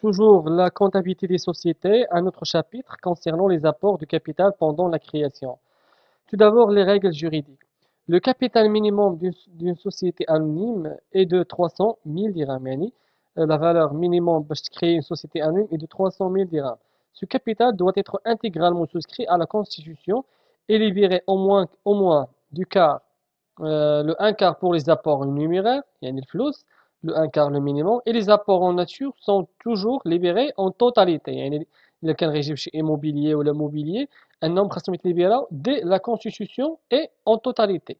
toujours la comptabilité des sociétés, un autre chapitre concernant les apports du capital pendant la création. Tout d'abord, les règles juridiques. Le capital minimum d'une société anonyme est de 300 000 dirhams. Yani, la valeur minimum pour créer une société anonyme est de 300 000 dirhams. Ce capital doit être intégralement souscrit à la Constitution et libéré au moins du quart, le un quart pour les apports numéraires, yani le flous, le un quart le minimum, et les apports en nature sont toujours libérés en totalité. يعني إذا كان رégime chez immobilier ou l'immobilier, un nombre خاصهم يتليبيراو dès la constitution et en totalité.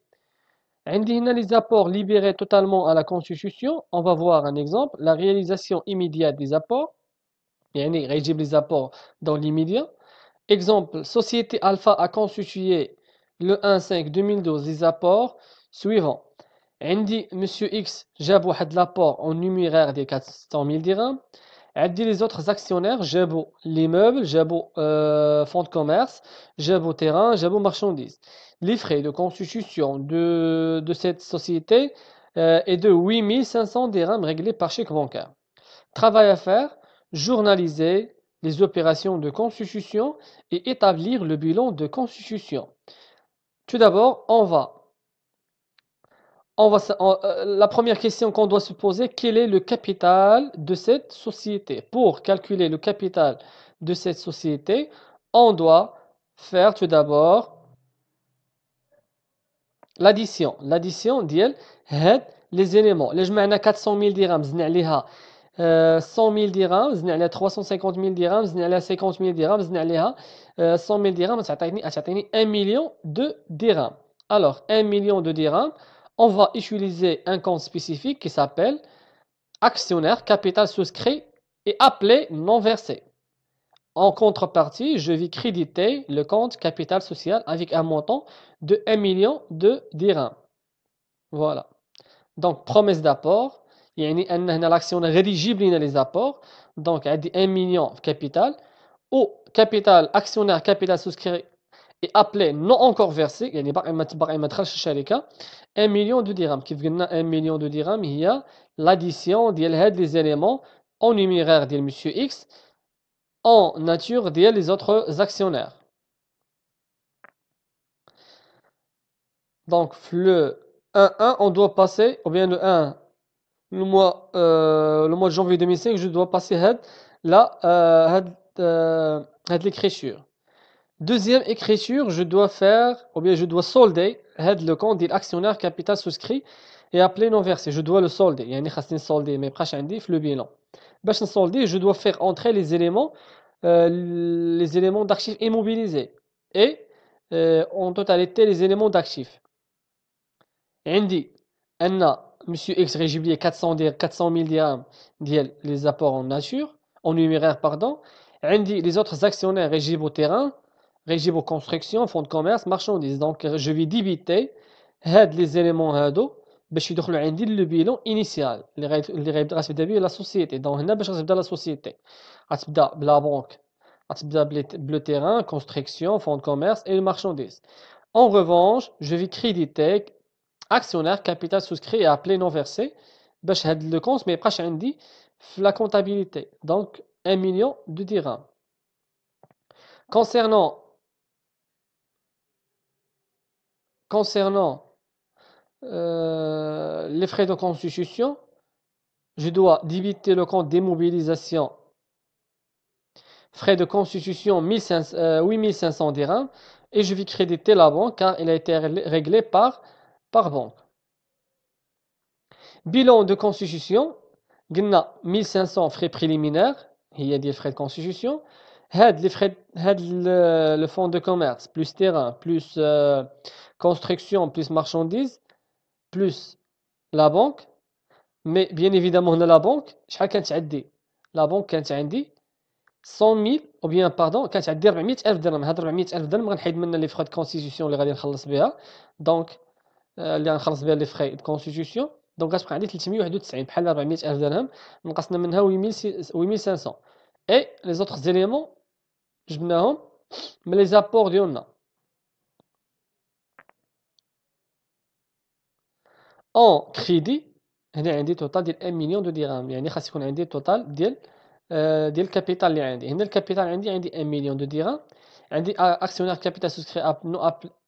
عندي هنا les apports libérés totalement à la constitution, on va voir un exemple, la réalisation immédiate des apports, يعني غيجيب les apports dans l'immédiat. Exemple, Société Alpha a constitué le 1/5/2012 les apports suivants. عندي Monsieur X جاب واحد l'apport en numéraire de 400 000 dirhams. عندي les autres actionnaires جابوا l'immeuble, جابوا fonds de commerce, جابوا terrain, جابوا marchandises. Les frais de constitution de cette société est de 8 500 dirhams réglés par chèque bancaire. Travail à faire, journaliser les opérations de constitution et établir le bilan de constitution. Tout d'abord, la première question qu'on doit se poser, quel est le capital de cette société? Pour calculer le capital de cette société, on doit faire tout d'abord l'addition. L'addition ديال هاد les éléments. اللي جمعنا 400 000 dirhams زدنا عليها 100 000 dirhams زدنا عليها 350 000 dirhams زدنا عليها 50 000 dirhams زدنا عليها 100 000 dirhams تعطيني 1 million de dirhams. Alors 1 million de dirhams, on va utiliser un compte spécifique qui s'appelle actionnaire capital souscrit et appelé non versé. En contrepartie, je vais créditer le compte capital social avec un montant de 1 million de dirhams. Voilà. Donc, promesse d'apport. يعني أن هنا l'actionnaire غادي يجيب لنا les apports. Donc, عندي 1 million capital ou capital actionnaire capital souscrit et appelé non encore versé. يعني باقي ما دخلش الشركة. 1 million de dirhams. كيف قلنا 1 million de dirhams هي l'addition ديال هاد les éléments en numéraire ديال Monsieur X en nature ديال les autres actionnaires. Donc, le 1-1, on doit passer, ou bien le 1, le mois de janvier 2005, je dois passer l'écriture. Deuxième écriture, je dois faire, ou bien je dois solder le compte de l'actionnaire capital souscrit et appelé non versé. Je dois le solder. يعني خاصني solder mais proches عندي في le bilan. باش نsolder, je dois faire entrer les éléments d'actifs immobilisés et en totalité les éléments d'actifs. عندي أن Monsieur X réjouit les 400 000 dirhams les apports en nature, en numéraire, pardon. عندي les autres actionnaires régiment au terrain, régiment aux constructions, fonds de commerce, marchandises. Donc, je vais débiter les éléments هادو باش يدخلوا عندي le bilan initial اللي غتبدا به la société. Donc, هنا باش غتبدا la société. غتبدا بلا banque, غتبدا بلو terrain, construction, fonds de commerce et marchandises. En revanche, je vais créditer actionnaire capital souscrit et appelé non versé باش هاد le compte ما يبقاش عندي في la comptabilité. Donc 1 million de dirhams. Concernant les frais de constitution, je dois débiter le compte d'immobilisation frais de constitution 8 500 dirhams et je vais créditer la banque car il a été réglé par banque. Bilan de constitution, قلنا 1500 frais préliminaires, هي ديال frais de constitution. Le fonds de commerce, plus terrain, plus construction, plus marchandises, plus la banque. Mais bien évidemment, on a la banque. شحال كانت عندي؟ La banque كانت عندي 100 000 ou bien pardon كانت عندي 400 ألف درهم. هاد 400 ألف درهم غنحيد منها لي frais de constitution اللي غادي نخلص بها. Donc اللي غنخلص بها لي frais de constitution. Donc غتبقى عندي 391 بحال 400 ألف درهم نقصنا منها 8500. Et les autres éléments جبناهم من les apports ديالنا. En crédit هنا عندي توتال ديال 1 مليون دو درهم. يعني خاص يكون عندي توتال ديال ديال الكابيتال اللي عندي. هنا الكابيتال عندي 1 مليون دو درهم. عندي actionnaire capital souscrit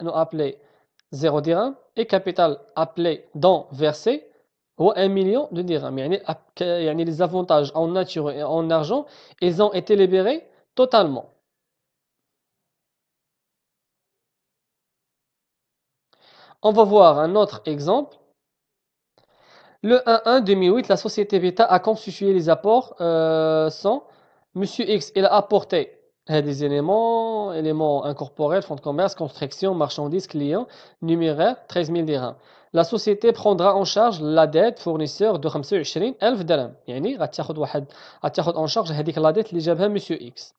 nous appelé 0 dirham et capital appelé don versé هو 1 million de dirhams. يعني les avantages en nature et en argent, ils ont été libérés totalement. On va voir un autre exemple. Le 1-1 2008, la société Vita a constitué les apports sans Monsieur X. Il a apporté des éléments incorporels, fonds de commerce, construction, marchandises, clients, numéraire, 13 000 dirhams. La société prendra en charge la dette fournisseur de 25,000 dirhams. يعني غتاخد en charge هذيك la dette اللي جابها Monsieur X.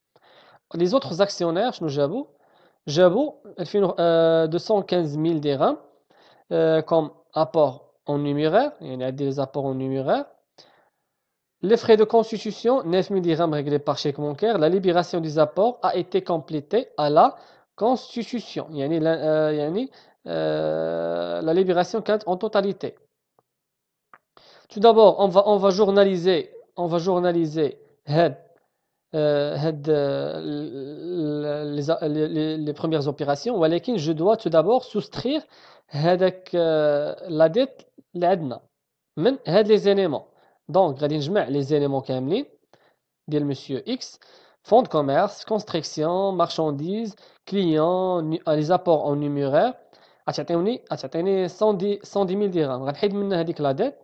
Les autres actionnaires شنو جابوا 215 000 dirhams comme apport en numéraire, il y a des apports en numéraire. Les frais de constitution, 9 000 dirhams réglés par chèque bancaire. La libération des apports a été complétée à la constitution. La libération en totalité. Tout d'abord, on va journaliser les premières opérations, ولكن je dois tout d'abord soustraire la dette اللي عندنا من هاد les éléments. Donc غادي نجمع les éléments كاملين ديال monsieur X, fonds de commerce, construction, marchandises, clients, les apports en numéraire. غتعطيني 110 000 درهم. غنحيد منها هذيك لا ديت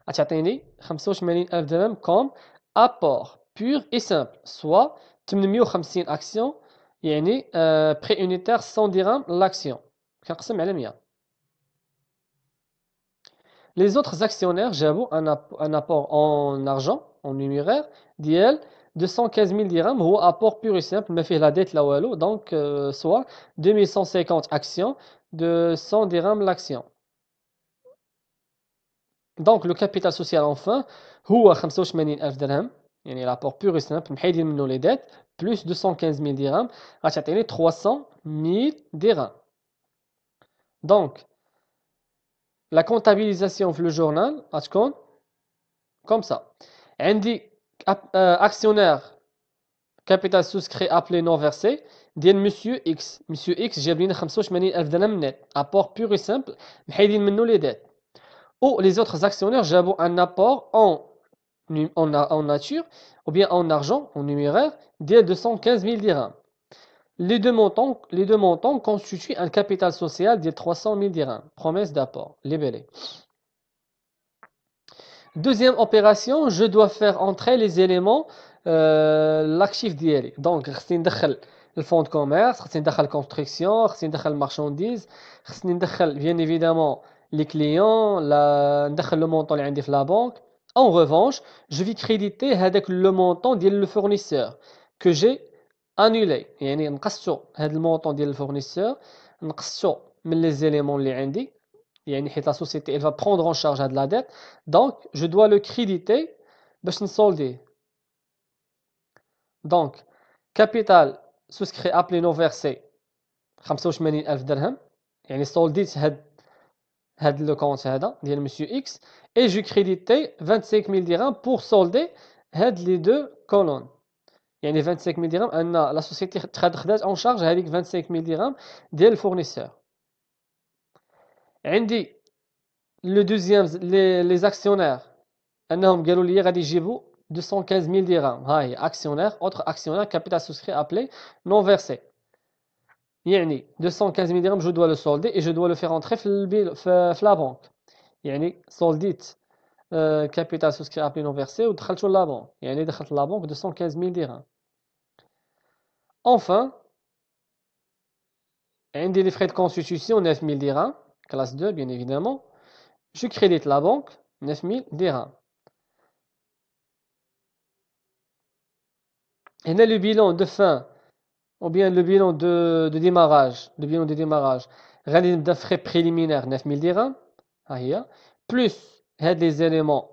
غتعطيني 85,000 درهم comme apport pur et simple, soit 850 actions, يعني prix unitaire 100 dirhams l'action. كنقسم على 100. Les autres actionnaires جابوا un apport en argent, en numéraire, ديال 215 000 dirhams, هو apport pur et simple, ما فيه la dette لا والو, donc soit 2150 actions de 100 dirhams l'action. Donc le capital social enfin هو 85,000 درهم, يعني l'apport pur et simple, محيدين منه les dettes, plus 215 000 dirhams, غتعطيني 300 000 dirhams. Donc la comptabilisation في le journal غتكون comme ça. عندي actionnaire capital souscrit appelé non versé ديال monsieur X. monsieur X جاب لينا 85,000 درهم net, apport pur et simple, محيدين منه les dettes. Ou les autres actionnaires جابوا un apport en nature ou bien en argent, en numéraire, ديال 215 000 dirhams. Les deux montants constituent un capital social de 300 000 dirhams. Promesse d'apport, libellé. Deuxième opération, je dois faire entrer les éléments, l'actif d'IELI. Donc, je vais le fonds de commerce, je vais la construction, je vais la marchandise, je vais bien évidemment les clients, le montant qui est la banque. En revanche, je vais créditer avec le montant du fournisseur que j'ai annulé. يعني نقصوا هذا المونطون ديال الفورنيسور نقصوا من les éléments اللي عندي يعني حيت la société elle va prendre en charge هاد la dette, donc je dois le créditer باش نسولديه. Donc capital souscrit appelé non versé 85,000 درهم, يعني سولديت هاد لو كونت هذا ديال monsieur X et je crédité 25,000 dirhams pour solder هاد les deux colonnes. يعني 25,000 dirhams ان لا سوسيتي خدات اون شارج هذيك 25,000 dirhams ديال الفورنيسور. عندي لو دوزيام لي اكسيونير انهم قالوا لي غادي يجيبوا 215,000 dirhams. ها هي اكسيونير اوتر اكسيونير كابيتال سوسكري ابلي نون فيرسي, يعني 215,000 dirhams جو دوا لو سولدي اي جو دوا لو فير انتري في لا بانك. يعني سولديت كابيتال سوسكري ابلي نون فيرسي ودخلته لا بانك, يعني دخلت لا بانك 215,000 dirhams. Enfin, عندي les frais de constitution 9 000 dirhams, classe 2 bien évidemment. Je crédite la banque 9 000 dirhams. Et là, le bilan de fin, ou bien le bilan de démarrage, غادي نبدا frais préliminaires 9 000 dirhams, plus هاد les éléments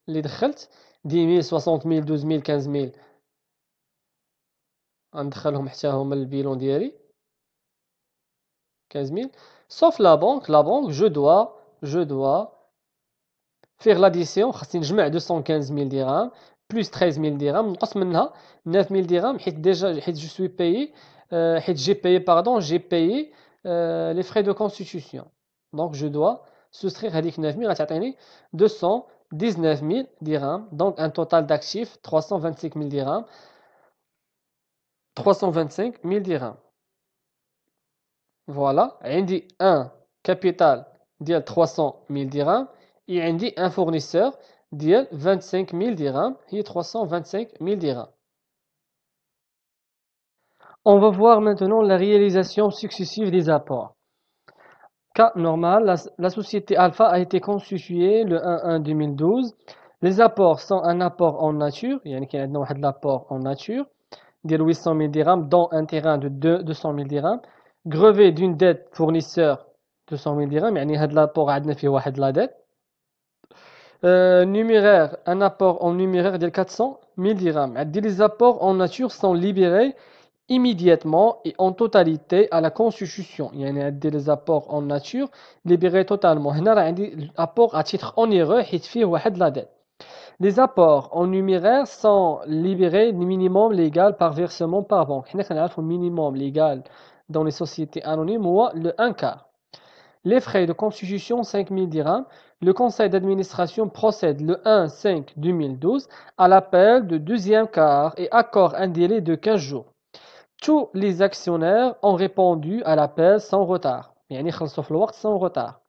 اللي دخلت 10 000 60 000 12 000 15 000 غندخلهم حتى هما البيلون ديالي 15 000, sauf la banque, je dois faire l'addition, خاصني نجمع 215,000 dirhams plus 13 000 dirhams نقص منها 9 000 dirhams حيت je suis payé حيت j'ai payé les frais de constitution. Donc je dois soustraire هذيك 9 000 غتعطيني 219 000 dirhams. Donc un total d'actifs 325 000 dirhams. 325 000 dirhams. Voilà, عندي un capital ديال 300 000 dirhams et عندي un fournisseur ديال 25 000 dirhams هي 325 000 dirhams. On va voir maintenant la réalisation successive des apports. Cas normal, la société Alpha a été constituée le 1-1-2012. Les apports sont un apport en nature, يعني كاين عندنا واحد l'apport en nature ديال 800 000 dirhams dont un terrain de 200 000 dirhams grevé d'une dette fournisseur 200 000 dirhams يعني هاد l'apport عندنا فيه واحد la dette. Numéraire, un apport en numéraire de 400 000 dirhams. Les apports en nature sont libérés immédiatement et en totalité à la constitution. Il y a des apports en nature libérés totalement. هنا راه عندي apport à titre onéreux حيت فيه واحد la dette. Les apports en numéraire sont libérés minimum légal par versement par banque. حنا كنعرفوا minimum légal dans les sociétés anonymes هو le 1/4. Les frais de constitution 5 000 dirhams. Le conseil d'administration procède le 1-5-2012 à l'appel de deuxième quart et accorde un délai de 15 jours. Tous les actionnaires ont répondu à l'appel sans retard. يعني خلصوا في الوقت sans retard.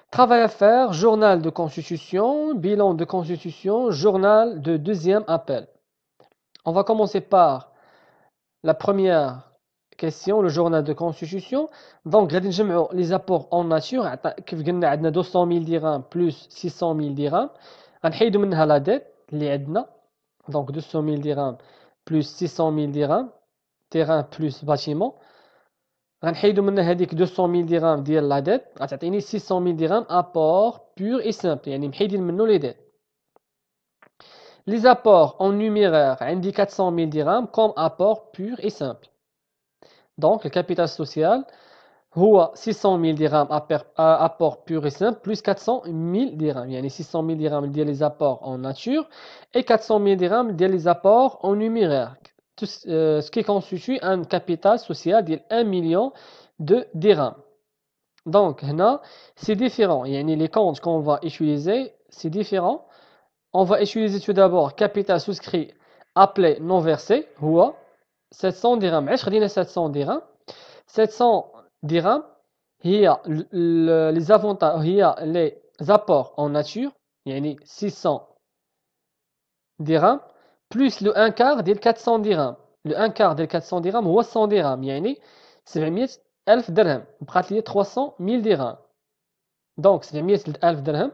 Travail à faire, journal de constitution, bilan de constitution, journal de deuxième appel. On va commencer par la première question, le journal de constitution. Donc, غادي نجمعوا les apports en nature. كيف قلنا عندنا 200 000 dirhams plus 600 000 dirhams. غنحيدوا منها la dette اللي عندنا. Donc 200 000 dirhams plus 600 000 dirhams. Terrain plus bâtiment. غنحيدوا منها هذيك 200 000 dirhams ديال la dette. غتعطيني 600 000 dirhams apport pur et simple. يعني محيدين منه les dettes. Les apports en numéraire عندي 400 000 dirhams comme apport pur et simple. Donc, le capital social, هو 600 000 dirhams apport pur et simple, plus 400 000 dirhams. Il y a 600 000 dirhams ديال les apports en nature et 400 000 dirhams ديال les apports en numéraire. Tout, ce qui constitue un capital social de 1 million de dirhams. Donc, هنا, c'est différent. Il y a les comptes qu'on va utiliser, c'est différent. On va utiliser tout d'abord capital souscrit appelé non versé, هو 700 dirhams. علاش خدينا 700 dirhams 700 dirhams هي les avantages هي les apports en nature يعني 600 dirhams plus le 1/4 ديال 400 dirhams. Le 1/4 ديال 400 dirhams هو 100 dirhams يعني 700 ألف درهم. بقات لي 300 000 dirhams. Donc 700 ألف درهم.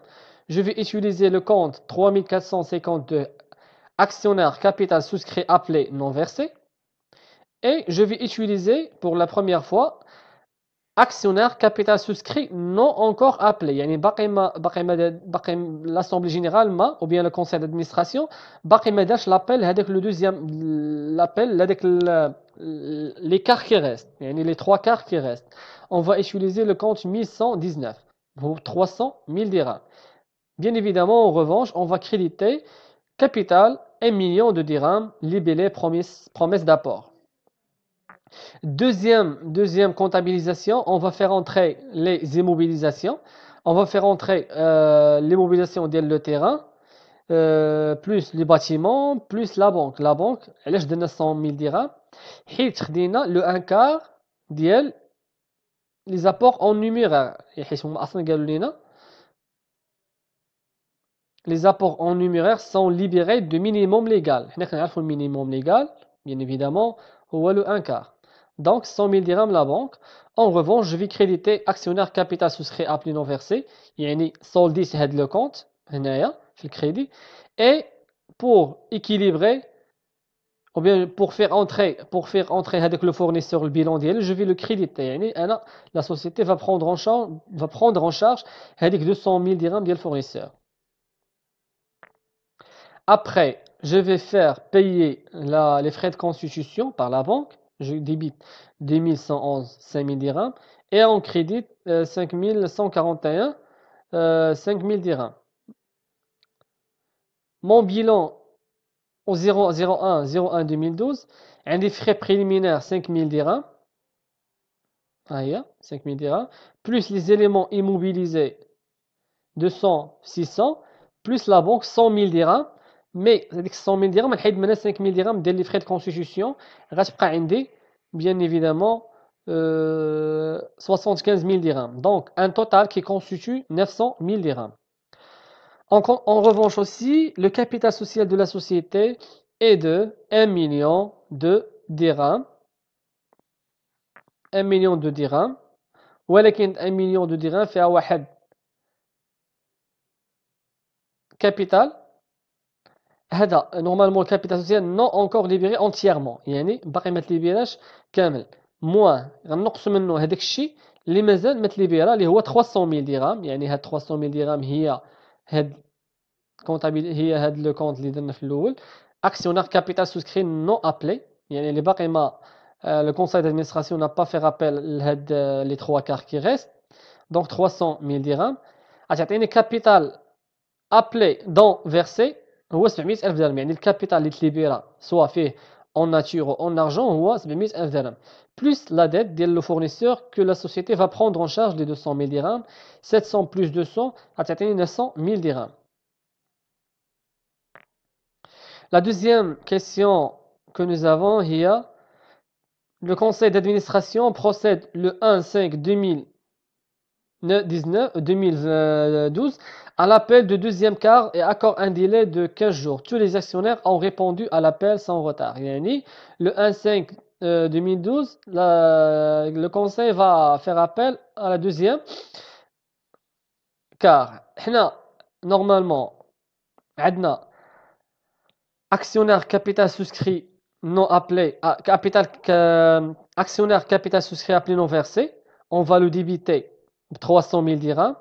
Je vais utiliser le compte 3452 actionnaire capital souscrit appelé non versé. Et je vais utiliser pour la première fois actionnaire capital souscrit non encore appelé. يعني باقي l'assemblée générale ou bien le conseil d'administration باقي ما دارش l'appel هذاك le deuxième l'appel هذاك les quarts qui restent يعني les 3 quarts qui restent. On va utiliser le compte 1119 pour 300 000 dirhams. Bien évidemment, en revanche, on va créditer capital 1 million de dirhams libellé promesse d'apport. Deuxième comptabilisation, on va faire entrer les immobilisations. On va faire entrer l'immobilisation de terrain, plus les bâtiments, plus la banque. La banque, elle est de 100 000 dirhams. Et le 1/4 ديال les apports en numéraire. Les apports en numéraire sont libérés de minimum légal. Le minimum légal, bien évidemment, c'est le 1/4. Donc 100 000 dirhams la banque. En revanche, je vais créditer actionnaire capital souscrit appelé non versé. يعني soldi c'est le compte هنايا في الكريدي. Et pour équilibrer ou bien pour faire entrer avec le fournisseur le bilan ديالو, je vais le créditer. يعني la société va prendre en charge avec 200 000 dirhams ديال fournisseur. Après, je vais faire payer les frais de constitution par la banque. Je débite 2111 5 000 dirhams et en crédit 5141 5 000 dirhams. mon bilan au 01/01/2012, un des frais préliminaires 5000 dirhams, 5000 dirhams, plus les éléments immobilisés 200, 600, plus la banque 100 000 dirhams. Mais هذيك 100 000 dirhams نحيد منها 5 000 dirhams ديال les frais de constitution غتبقى عندي bien évidemment 75 000 dirhams. Donc un total qui constitue 900 000 dirhams. En revanche aussi, le capital social de la société est de 1 million de dirhams. 1 million de dirhams. ولكن 1 million de dirhams فيها واحد capital. هذا normalement le capital social non encore libéré entièrement. يعني باقي ما تليبيراش كامل. موان غنقص منه هذاك الشيء اللي مازال ما تليبيرا اللي هو 300 000 dirhams. يعني هاد 300 000 dirhams هي هاد هي هاد لو كونت اللي درنا في الاول. actionnaire capital souscrit non appelé. يعني اللي باقي ما le conseil d'administration n'a pas fait rappel لهاد les 3 quarts qui restent. Donc 300 000 dirhams. غتعطيني capital appelé dont versé هو 700 ألف درهم. يعني الكابيتال اللي تليبيرا سواء فيه en nature ou en argent هو 700 ألف درهم plus la dette ديال le fournisseur que la société va prendre en charge les 200 000 dirhams. 700 plus 200 غتعطيني 900 000 dirhams. La deuxième question que nous avons هي le conseil d'administration procède le 1/5/2012 à l'appel de deuxième quart et accorde un délai de 15 jours. Tous les actionnaires ont répondu à l'appel sans retard. Yani, le 1/5/2012, le conseil va faire appel à la deuxième quart. Normalement, عندنا actionnaire capital souscrit non appelé, actionnaire capital souscrit appelé non versé, on va le débiter 300 000 dirhams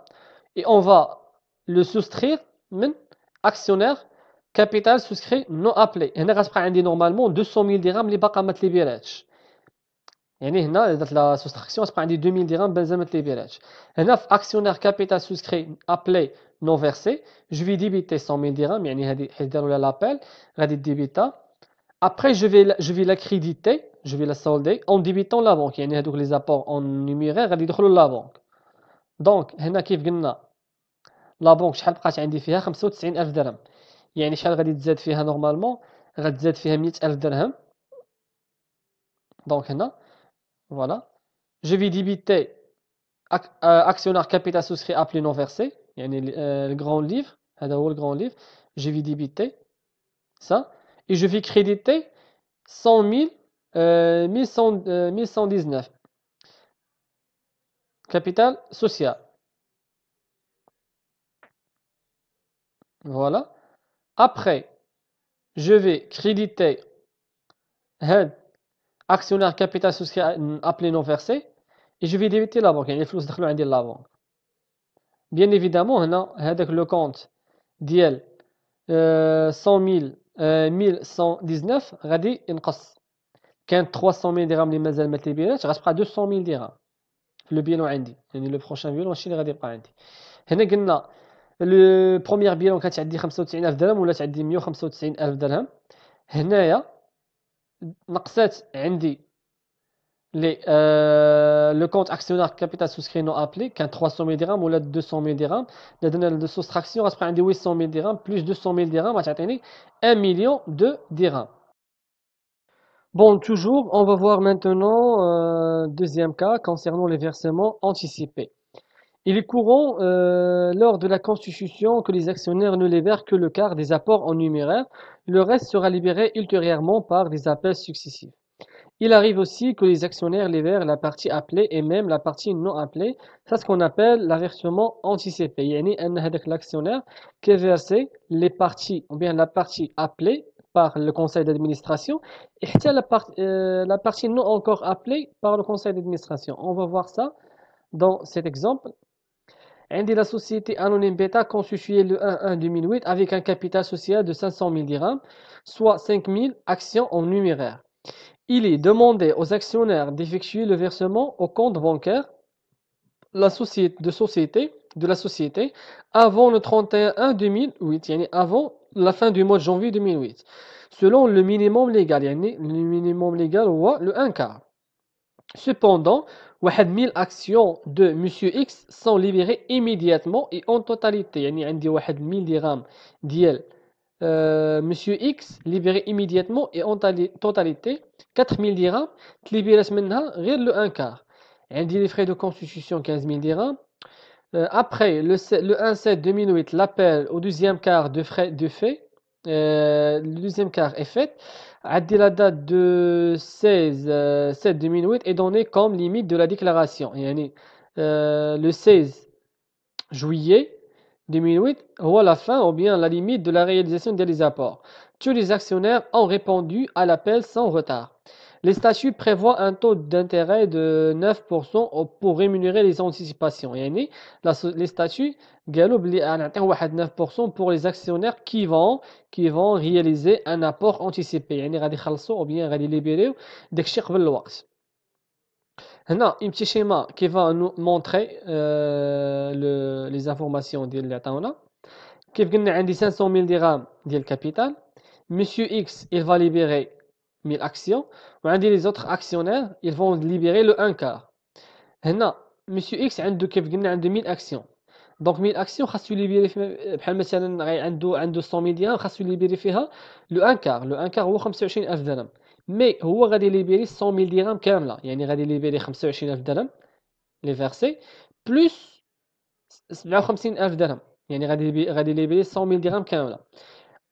et on va le soustraire actionnaire capital souscrit non appelé. هنا غتبقى عندي normalement 200 000 dirhams اللي باقا ما تليبيراتش. يعني هنا درت لا سوستراكسيون غتبقى عندي 2000 dirhams مازال ما تليبيراتش. هنا في actionnaire capital souscrit appelé non versé, je vais débiter 100 000 dirhams. يعني هذه حيت داروا لها l'appel غادي ديبيتا. Après je vais la créditer, je vais la solder en débitant la banque. يعني هذوك les apports en numéraire غادي يدخلوا la banque. دونك هنا كيف قلنا لا بونك شحال بقات عندي فيها 95 ألف درهم. يعني شحال غادي تزاد فيها نورمالمون غتزاد فيها 100 ألف درهم. دونك هنا فوالا je vais débiter actionnaire capital souscrit appelé non versé. يعني le grand livre هذا هو le grand livre. Je vais débiter ça et je vais créditer 100 000 1119 capital social. Voilà. Après, je vais créditer actionnaire capital souscrit appelé non versé et je vais débiter la banque. يعني الفلوس دخلوا عندي la banque. Bien évidemment, هنا هذاك le compte ديال 100 000 1119 غادي ينقص. كان 300 000 درهم اللي مازال ما تليبيراتش غتبقى 200 000 درهم في لو بيلون عندي. يعني لو بروشان بيلون هادشي اللي غادي يبقى عندي. هنا قلنا لو بروميير بيلون كانت عندي 95000 درهم ولات عندي 195000 درهم. هنايا نقصات عندي لي لو كونت اكسيونير كابيتال سوسكري نو ابلي كان 300000 درهم ولا 200000 درهم. درنا دو سوستراكسيون غتبقى عندي 800000 درهم بلس 200000 درهم غتعطيني 1 million de dirhams. Bon, toujours, on va voir maintenant deuxième cas concernant les versements anticipés. Il est courant lors de la constitution que les actionnaires ne libèrent que le quart des apports en numéraire. Le reste sera libéré ultérieurement par des appels successifs. Il arrive aussi que les actionnaires libèrent la partie appelée et même la partie non appelée. C'est ce qu'on appelle le versement anticipé. يعني أن هذاك l'actionnaire qui a versé les parties ou bien la partie appelée par le conseil d'administration et la partie non encore appelée par le conseil d'administration. On va voir ça dans cet exemple. عندي la société anonyme Beta constituée le 1/1/2008 avec un capital social de 500 000 dirhams, soit 5 000 actions en numéraire. Il est demandé aux actionnaires d'effectuer le versement au compte bancaire de la société avant le 31/1/2008, يعني avant la fin du mois de janvier 2008. Selon le minimum légal, يعني le minimum légal هو le 1 quart. Cependant, 1000 actions de Monsieur X sont libérées immédiatement et en totalité. يعني عندي 1000 dirhams ديال Monsieur X libéré immédiatement et en totalité 4000 dirhams تليبيرات منها غير le 1 quart. عندي les frais de constitution 15000 dirhams. Après le 1/7 2008, l'appel au deuxième quart de frais de fait, le deuxième quart est fait. La date de 16/7 2008 est donnée comme limite de la déclaration. Yani, le 16 juillet 2008 ou à la fin ou bien la limite de la réalisation des apports. Tous les actionnaires ont répondu à l'appel sans retard. Les statuts prévoient un taux d'intérêt de 9% pour rémunérer les anticipations. Yani, les statuts قالوا بلي نعطيو واحد 9% pour les actionnaires qui vont réaliser un apport anticipé. يعني غادي يخلصوا ou bien غادي يليبيريو داكشي قبل الوقت. هنا un petit schéma qui va nous montrer les informations ديال اللي عطاونا. كيف قلنا عندي 500 000 dirhams ديال الكابيتال. Monsieur X, il va libérer 1000 actions. وعندي les autres actionnaires, ils vont libérer le 1 quart. هنا Monsieur X عنده كيف قلنا عنده 1000 actions. Donc 1000 actions خاصو يليبيري بحال مثلا عنده 100 dirhams خاصو يليبيري فيها le 1 quart. Le 1 quart هو 25000 درهم. مي هو غادي يليبيري 100000 dirhams كامله. يعني غادي يليبيري 25000 درهم لي فيرسي بلس 57000 درهم. يعني غادي يليبيري 100000 dirhams كامله.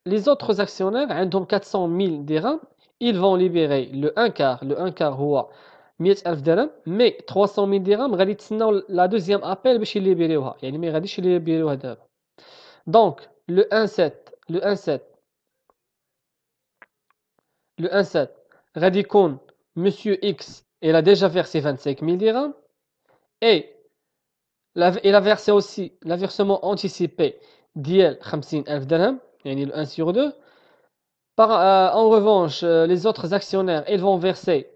Les autres actionnaires عندهم 400 000 dirhams, ils vont libérer le 1 quart. Le 1 quart هو 100000 درهم, mais 300 000 dirhams غادي يتسناو la deuxième appel باش يليبيريوها. يعني ما غاديش يليبيريوها دابا. Donc le 1/7 غادي يكون Monsieur X, il a déjà versé 25 000 dirhams et il a versé aussi le versement anticipé ديال 50000 درهم, يعني le 1 sur 2. En revanche, les autres actionnaires, ils vont verser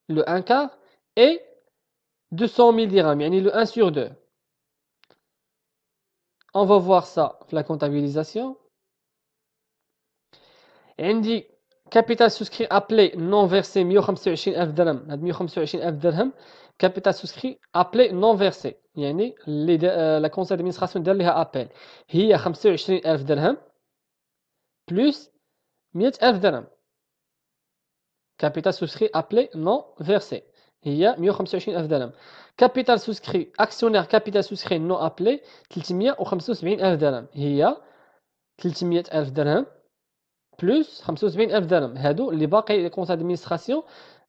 le 1 quart et 200 000 dirhams, yani le 1 sur 2. On va voir ça, la comptabilisation. عندي capital souscrit appelé non versé 125000 درهم. هاد 125000 درهم capital souscrit appelé non versé. يعني la conseil d'administration دار ليها appel. هي 25000 درهم plus 100000 درهم. Capital souscrit appelé non versé. هي 125000 درهم. Capital souscrit actionnaire capital souscrit non appelé 375000 درهم. هي 300000 درهم plus 75000 درهم. هادو اللي باقي le conseil d'administration.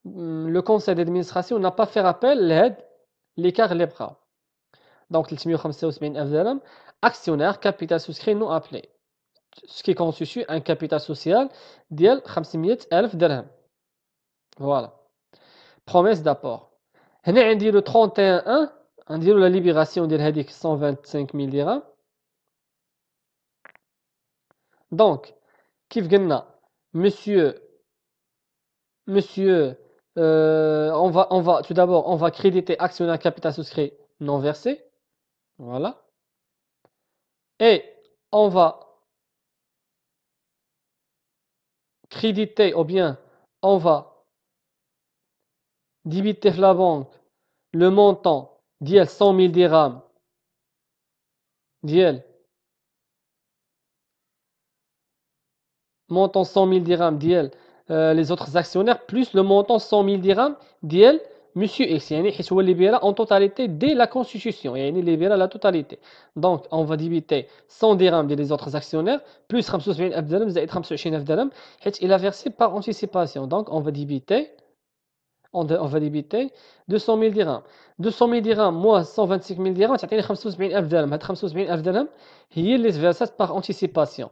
Le conseil d'administration n'a pas fait appel لهاد l'écart اللي بقاو. Donc 375000 درهم actionnaire capital souscrit non appelé. Ce qui constitue un capital social ديال 500000 درهم. Voilà. Promesse d'apport. هنا عندي le 31/1 نديرو la libération ديال هذيك 125000 dirhams. Donc كيف قلنا monsieur on va tout d'abord on va créditer actionnaire capital souscrit non versé. Voilà. Et on va créditer ou bien on va débiter la banque le montant ديال 100 000 dirhams ديال montant 100 000 dirhams ديال les autres actionnaires plus le montant 100 000 dirhams ديال Monsieur X. يعني حيت هو اللي بيرا en totalité dès la constitution. يعني اللي بيرا la totalité. Donc on va débiter 100 dirhams ديال les autres actionnaires plus 75000 درهم زائد 25000 درهم حيت il a versé par anticipation. Donc on va débiter 200 000 dirhams. 200 000 dirhams moins 125 000 dirhams تعطيني 75000 درهم. هاد 75000 درهم هي اللي versat par anticipation.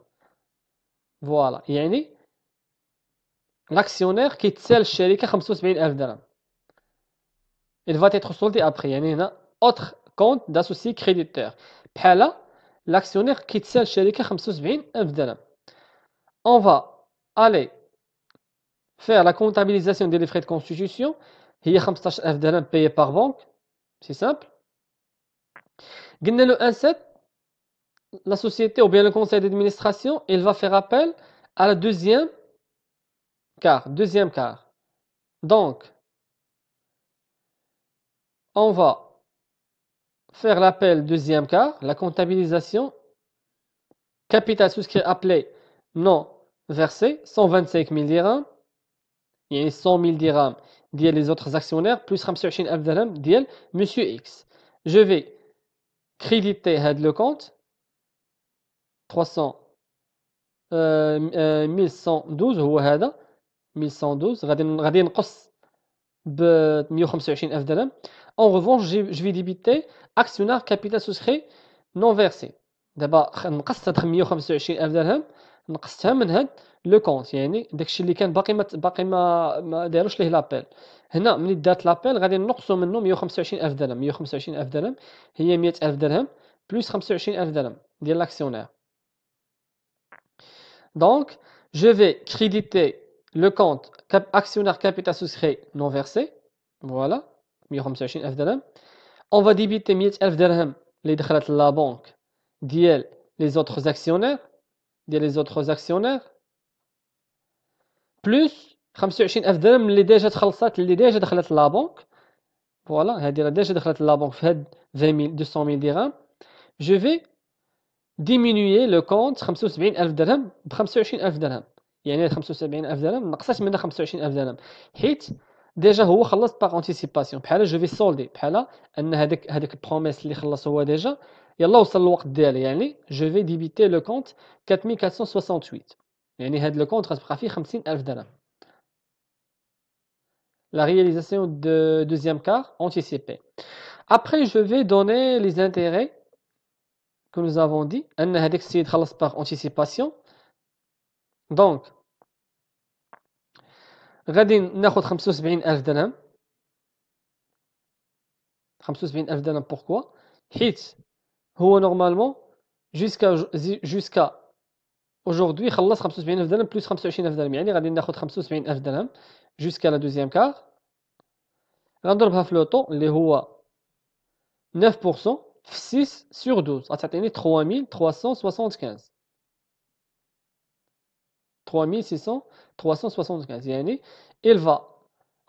Voilà. يعني l'actionnaire qui تسال الشركة 75000 درهم. Il va être soldé après. يعني هنا autre compte d'associé créditeur. بحال l'actionnaire qui تسال الشركة 75000 درهم. On va aller faire la comptabilisation des frais de constitution. هي 15000 درهم payé par banque. C'est simple. قلنا le 1/7 la société ou bien le conseil d'administration, il va faire appel à la deuxième quart. Donc, on va faire l'appel deuxième quart, la comptabilisation, capital souscrit appelé non versé, 125 000 dirhams, il y a 100 000 dirhams ديال les autres actionnaires, plus 25,000 dirhams ديال Monsieur X. Je vais créditer le compte 300 1112 هو هذا 1112 غادي نقص ب 125,000 dirhams. En revanche, je vais débiter actionnaire capital souscrit non versé. دابا نقصت هاد 125,000 درهم نقصتها من هاد لو كونت، يعني داكشي اللي كان باقي ما داروش ليه لابيل. هنا ملي دارت لابيل غادي نقصوا منه 125,000 درهم. 125,000 درهم هي 100,000 درهم بلس 25,000 درهم ديال l'actionnaire. Donc, je vais créditer le compte actionnaire capital souscrit non versé. Voilà, 125,000 درهم. On va débiter 100,000 درهم اللي دخلت لا بنك ديال les autres actionnaires plus 25,000 درهم اللي ديجا تخلصات اللي ديجا دخلت لا بنك. فوالا هذه راه ديجا دخلت لا بنك في هاد 200,000 درهم. Je vais diminuer le compte 75,000 درهم ب 25,000 درهم، يعني 75,000 درهم نقصت منها 25,000 درهم حيت ديجا هو خلص باغ انتيسيباسيون. بحال جو في سولدي، بحال ان هذاك البروميس اللي خلص هو ديجا يلا وصل الوقت ديالو، يعني جو في ديبيتي لو كونت 4468، يعني هاد لو كونت غتبقى فيه 50,000 درهم. La réalisation de deuxième quart anticipée. Après, je vais donner les intérêts que nous avons dit. أن هذاك السيد خلص par anticipation. Donc, غادي ناخذ 75,000 درهم. 75,000 درهم pourquoi؟ حيت هو normalement jusqu'à aujourd'hui خلص 75,000 درهم plus 25,000 درهم، يعني غادي ناخذ 75,000 درهم jusqu'à la deuxième quart. غنضربها في لو طو اللي هو 9% في 6 sur 12 غتعطيني 3375. 3675 يعني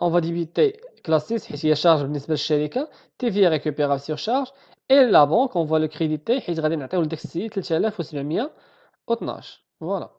on va débiter classe 6 حيت هي charge بالنسبة للشركة، TVA récupérable sur charge، et la banque on va le créditer حيت غادي نعطيو لداك السيد 3712. Voilà.